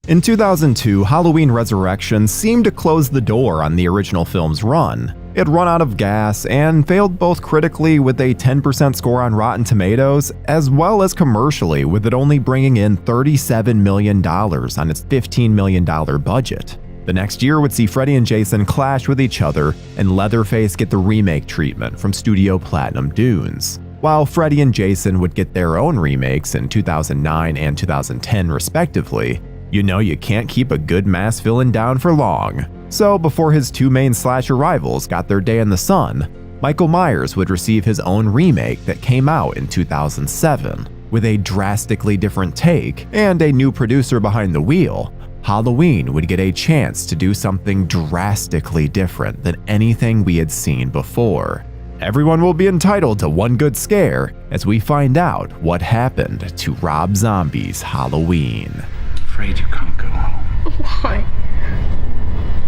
In 2002, Halloween Resurrection seemed to close the door on the original film's run. It run out of gas and failed both critically with a 10% score on Rotten Tomatoes, as well as commercially, with it only bringing in $37 million on its $15 million budget. The next year would see Freddy and Jason clash with each other, and Leatherface get the remake treatment from Studio Platinum Dunes. While Freddy and Jason would get their own remakes in 2009 and 2010 respectively, you know you can't keep a good mass villain down for long. So before his two main slasher rivals got their day in the sun, Michael Myers would receive his own remake that came out in 2007. With a drastically different take and a new producer behind the wheel, Halloween would get a chance to do something drastically different than anything we had seen before. Everyone will be entitled to one good scare as we find out what happened to Rob Zombie's Halloween. Afraid you can't go home. Why?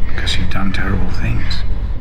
Because you've done terrible things.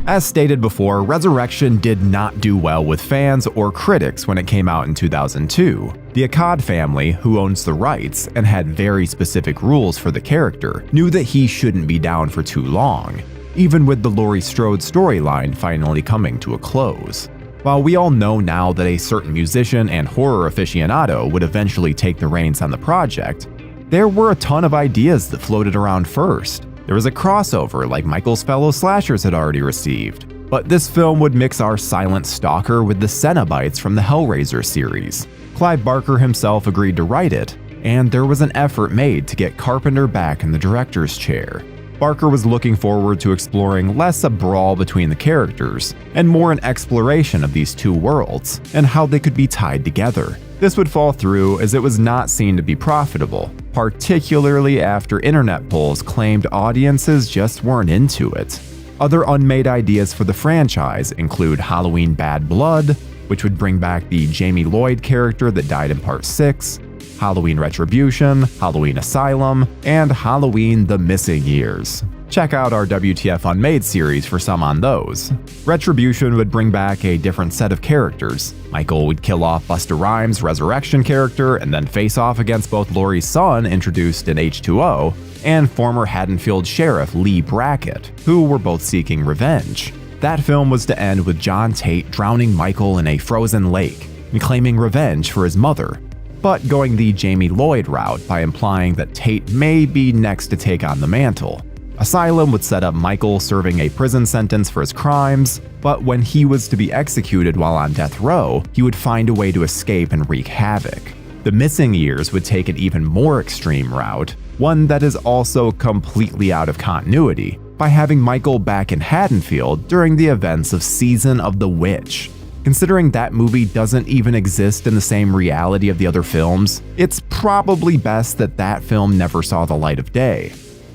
As stated before, Resurrection did not do well with fans or critics when it came out in 2002. The Akkad family, who owns the rights and had very specific rules for the character, knew that he shouldn't be down for too long, even with the Laurie Strode storyline finally coming to a close. While we all know now that a certain musician and horror aficionado would eventually take the reins on the project, there were a ton of ideas that floated around first. There was a crossover like Michael's fellow slashers had already received, but this film would mix our silent stalker with the Cenobites from the Hellraiser series. Clive Barker himself agreed to write it, and there was an effort made to get Carpenter back in the director's chair. Barker was looking forward to exploring less a brawl between the characters and more an exploration of these two worlds and how they could be tied together. This would fall through as it was not seen to be profitable, particularly after internet polls claimed audiences just weren't into it. Other unmade ideas for the franchise include Halloween Bad Blood, which would bring back the Jamie Lloyd character that died in Part 6, Halloween Retribution, Halloween Asylum, and Halloween The Missing Years. Check out our WTF Unmade series for some on those. Retribution would bring back a different set of characters. Michael would kill off Busta Rhymes' Resurrection character and then face off against both Laurie's son, introduced in H2O, and former Haddonfield Sheriff Lee Brackett, who were both seeking revenge. That film was to end with John Tate drowning Michael in a frozen lake and claiming revenge for his mother, but going the Jamie Lloyd route by implying that Tate may be next to take on the mantle. Asylum would set up Michael serving a prison sentence for his crimes, but when he was to be executed while on death row, he would find a way to escape and wreak havoc. The Missing Years would take an even more extreme route, one that is also completely out of continuity, by having Michael back in Haddonfield during the events of Season of the Witch. Considering that movie doesn't even exist in the same reality of the other films, it's probably best that that film never saw the light of day.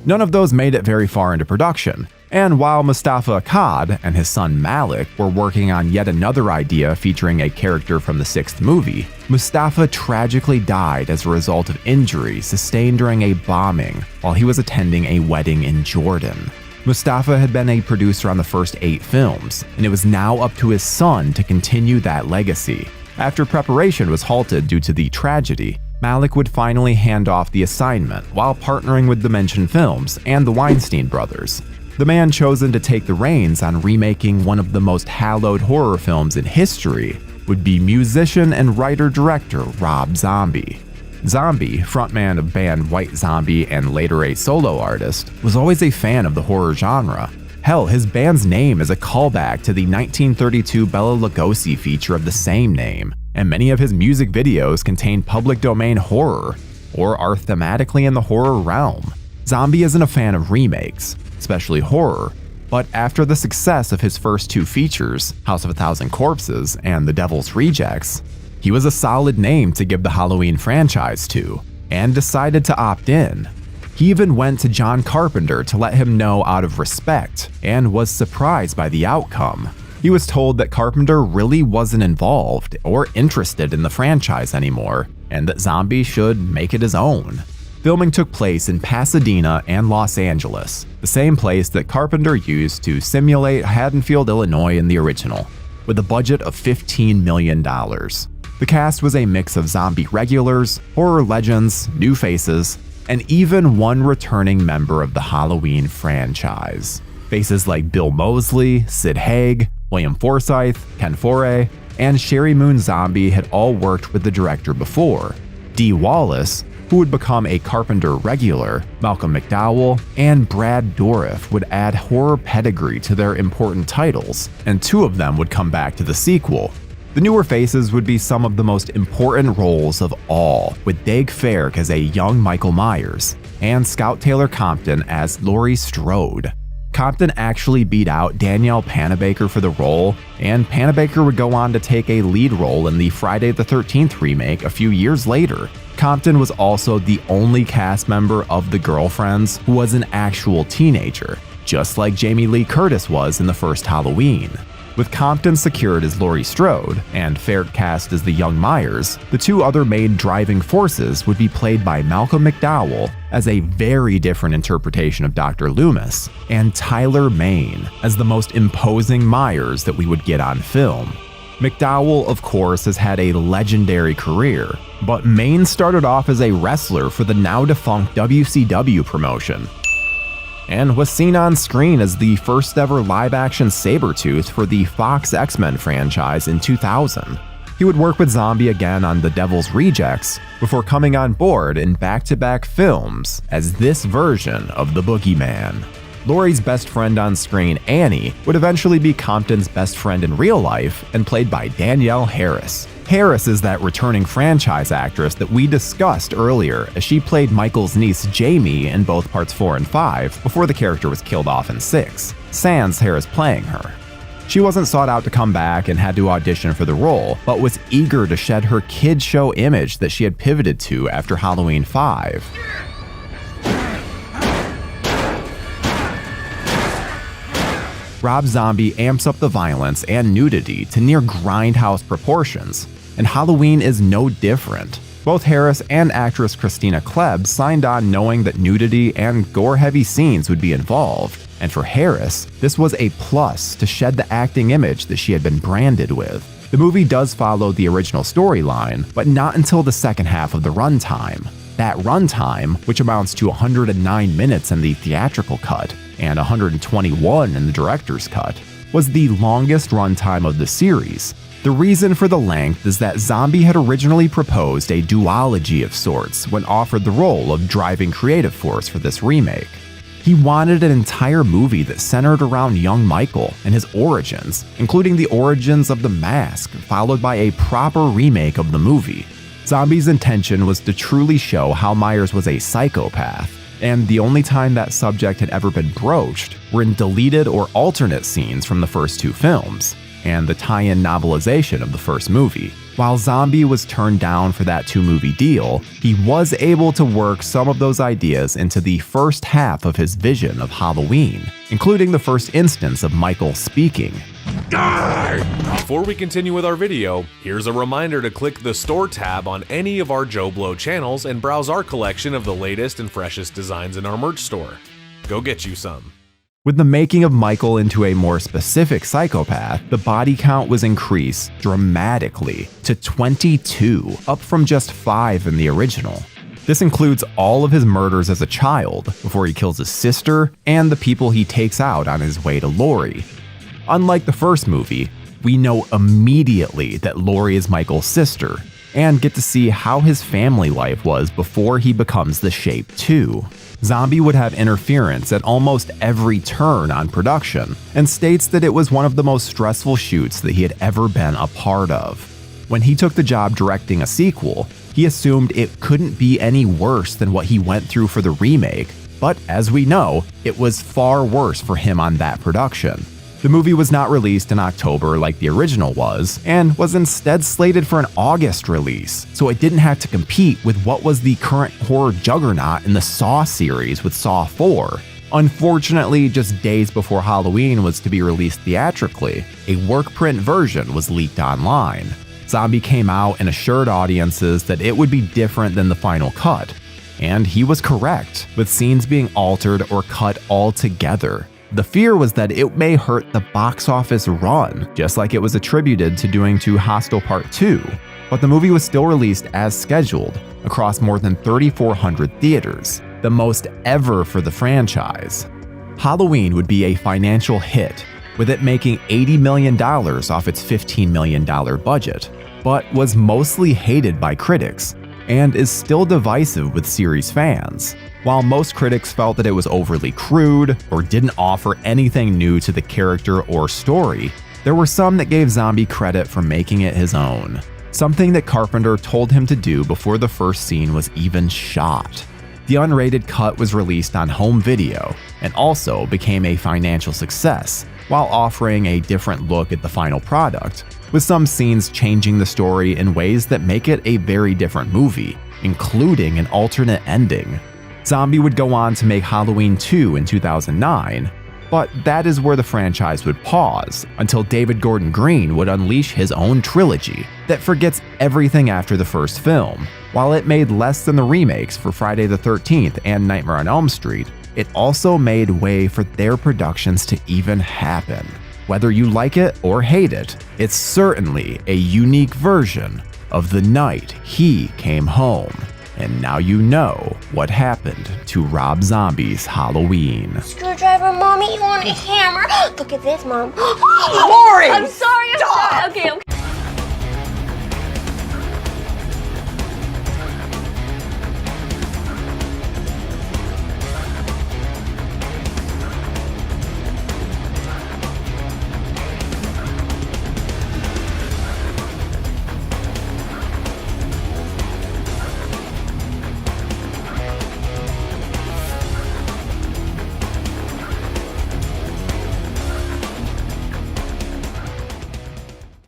None of those made it very far into production, and while Mustafa Akkad and his son Malik were working on yet another idea featuring a character from the sixth movie, Mustafa tragically died as a result of injuries sustained during a bombing while he was attending a wedding in Jordan. Mustafa had been a producer on the first 8 films, and it was now up to his son to continue that legacy. After preparation was halted due to the tragedy, Malik would finally hand off the assignment while partnering with Dimension Films and the Weinstein brothers. The man chosen to take the reins on remaking one of the most hallowed horror films in history would be musician and writer-director Rob Zombie. Zombie, frontman of band White Zombie and later a solo artist, was always a fan of the horror genre. Hell, his band's name is a callback to the 1932 Bela Lugosi feature of the same name, and many of his music videos contain public domain horror, or are thematically in the horror realm. Zombie isn't a fan of remakes, especially horror, but after the success of his first 2 features, House of a Thousand Corpses and The Devil's Rejects, he was a solid name to give the Halloween franchise to, and decided to opt in. He even went to John Carpenter to let him know out of respect, and was surprised by the outcome. He was told that Carpenter really wasn't involved or interested in the franchise anymore, and that Zombie should make it his own. Filming took place in Pasadena and Los Angeles, the same place that Carpenter used to simulate Haddonfield, Illinois in the original, with a budget of $15 million. The cast was a mix of zombie regulars, horror legends, new faces, and even one returning member of the Halloween franchise. Faces like Bill Moseley, Sid Haig, William Forsythe, Ken Foree, and Sherry Moon Zombie had all worked with the director before. Dee Wallace, who would become a Carpenter regular, Malcolm McDowell, and Brad Dourif would add horror pedigree to their important titles, and two of them would come back to the sequel. The newer faces would be some of the most important roles of all, with Daeg Faerch as a young Michael Myers, and Scout Taylor Compton as Laurie Strode. Compton actually beat out Danielle Panabaker for the role, and Panabaker would go on to take a lead role in the Friday the 13th remake a few years later. Compton was also the only cast member of The Girlfriends who was an actual teenager, just like Jamie Lee Curtis was in the first Halloween. With Compton secured as Laurie Strode and Faerch cast as the young Myers, the two other main driving forces would be played by Malcolm McDowell as a very different interpretation of Dr. Loomis, and Tyler Mane as the most imposing Myers that we would get on film. McDowell, of course, has had a legendary career, but Mane started off as a wrestler for the now-defunct WCW promotion, and was seen on screen as the first ever live-action Sabretooth for the Fox X-Men franchise in 2000. He would work with Zombie again on The Devil's Rejects before coming on board in back-to-back films as this version of the Boogeyman. Laurie's best friend on screen, Annie, would eventually be Compton's best friend in real life and played by Danielle Harris. Harris is that returning franchise actress that we discussed earlier, as she played Michael's niece Jamie in both parts 4 and 5 before the character was killed off in 6, sans Harris playing her. She wasn't sought out to come back and had to audition for the role, but was eager to shed her kid show image that she had pivoted to after Halloween 5. Rob Zombie amps up the violence and nudity to near grindhouse proportions, and Halloween is no different. Both Harris and actress Christina Klebb signed on knowing that nudity and gore-heavy scenes would be involved, and for Harris, this was a plus to shed the acting image that she had been branded with. The movie does follow the original storyline, but not until the second half of the runtime. That runtime, which amounts to 109 minutes in the theatrical cut and 121 in the director's cut, was the longest runtime of the series. The reason for the length is that Zombie had originally proposed a duology of sorts when offered the role of driving creative force for this remake. He wanted an entire movie that centered around young Michael and his origins, including the origins of the mask, followed by a proper remake of the movie. Zombie's intention was to truly show how Myers was a psychopath, and the only time that subject had ever been broached were in deleted or alternate scenes from the first two films, and the tie-in novelization of the first movie. While Zombie was turned down for that two-movie deal, he was able to work some of those ideas into the first half of his vision of Halloween, including the first instance of Michael speaking. Die! Before we continue with our video, here's a reminder to click the Store tab on any of our JoBlo channels and browse our collection of the latest and freshest designs in our merch store. Go get you some. With the making of Michael into a more specific psychopath, the body count was increased dramatically to 22, up from just 5 in the original. This includes all of his murders as a child, before he kills his sister, and the people he takes out on his way to Laurie. Unlike the first movie, we know immediately that Laurie is Michael's sister, and get to see how his family life was before he becomes the Shape 2. Zombie would have interference at almost every turn on production, and states that it was one of the most stressful shoots that he had ever been a part of. When he took the job directing a sequel, he assumed it couldn't be any worse than what he went through for the remake, but as we know, it was far worse for him on that production. The movie was not released in October like the original was, and was instead slated for an August release, so it didn't have to compete with what was the current horror juggernaut in the Saw series with Saw 4. Unfortunately, just days before Halloween was to be released theatrically, a work print version was leaked online. Zombie came out and assured audiences that it would be different than the final cut, and he was correct, with scenes being altered or cut altogether. The fear was that it may hurt the box office run, just like it was attributed to doing to Hostel Part 2, but the movie was still released as scheduled across more than 3,400 theaters. the most ever for the franchise. Halloween would be a financial hit, with it making $80 million off its $15 million budget, but was mostly hated by critics and is still divisive with series fans. While most critics felt that it was overly crude or didn't offer anything new to the character or story, there were some that gave Zombie credit for making it his own, something that Carpenter told him to do before the first scene was even shot. The unrated cut was released on home video and also became a financial success, while offering a different look at the final product, with some scenes changing the story in ways that make it a very different movie, including an alternate ending. Zombie would go on to make Halloween 2 in 2009, but that is where the franchise would pause until David Gordon Green would unleash his own trilogy that forgets everything after the first film. While it made less than the remakes for Friday the 13th and Nightmare on Elm Street, it also made way for their productions to even happen. Whether you like it or hate it, it's certainly a unique version of the night he came home. And now you know what happened to Rob Zombie's Halloween. Screwdriver, Mommy, you want a hammer? Look at this, Mom. Lori! I'm sorry. Okay.